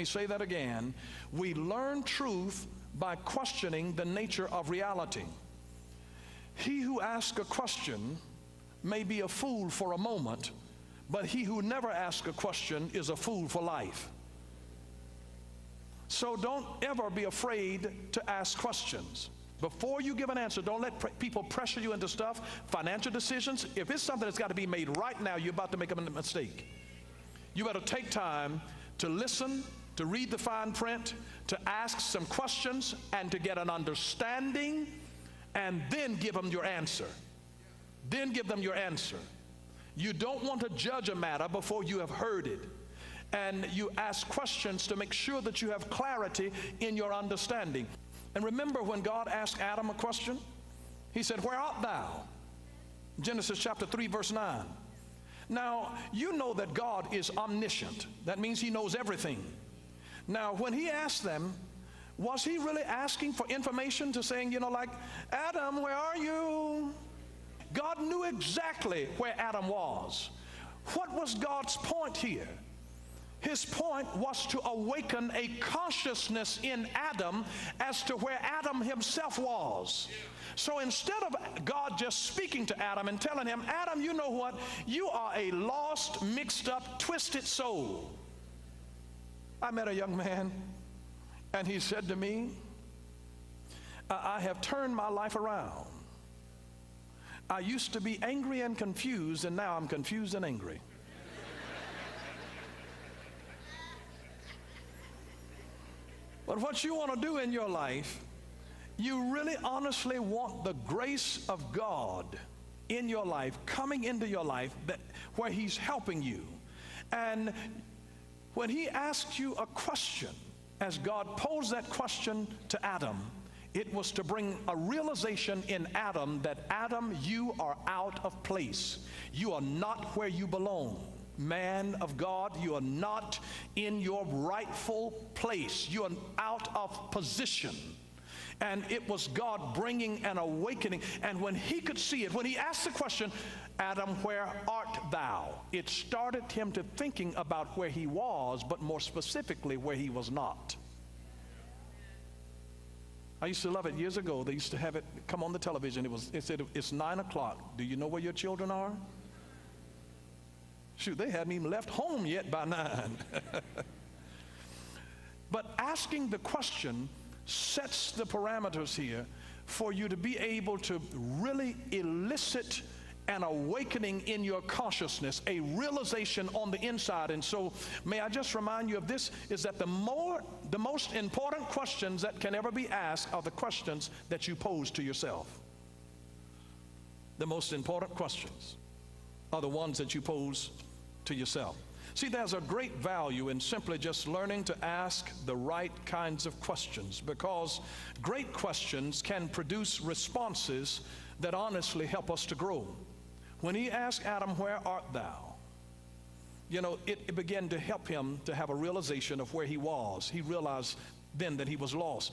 me say that again. We learn truth by questioning the nature of reality. He who asks a question may be a fool for a moment, but he who never asks a question is a fool for life. So don't ever be afraid to ask questions. Before you give an answer, don't let people pressure you into stuff. Financial decisions, if it's something that's got to be made right now, you're about to make a mistake. You better take time to listen, to read the fine print, to ask some questions, and to get an understanding, and then give them your answer. Then give them your answer. You don't want to judge a matter before you have heard it. And you ask questions to make sure that you have clarity in your understanding. And remember when God asked Adam a question? He said, "Where art thou?" Genesis chapter 3, verse 9. Now, you know that God is omniscient. That means he knows everything. Now, when he asked them, was he really asking for information to saying, like, "Adam, where are you?" God knew exactly where Adam was. What was God's point here? His point was to awaken a consciousness in Adam as to where Adam himself was. So instead of God just speaking to Adam and telling him, "Adam, you know what? You are a lost, mixed up, twisted soul." I met a young man, and he said to me, "I have turned my life around. I used to be angry and confused, and now I'm confused and angry." But what you want to do in your life, you really honestly want the grace of God in your life, coming into your life, where he's helping you. And when he asked you a question, as God posed that question to Adam, it was to bring a realization in Adam that, Adam, you are out of place. You are not where you belong. Man of God, you are not in your rightful place. You are out of position. And it was God bringing an awakening. And when he could see it, when he asked the question, "Adam, where art thou?" it started him to thinking about where he was, but more specifically where he was not. I used to love it years ago. They used to have it come on the television. It said, "It's 9 o'clock. Do you know where your children are?" Shoot, they hadn't even left home yet by 9. But asking the question sets the parameters here for you to be able to really elicit an awakening in your consciousness, a realization on the inside. And so may I just remind you of this, is that the most important questions that can ever be asked are the questions that you pose to yourself. The most important questions are the ones that you pose to yourself. See, there's a great value in simply just learning to ask the right kinds of questions, because great questions can produce responses that honestly help us to grow. When he asked Adam, "Where art thou?" it began to help him to have a realization of where he was. He realized then that he was lost.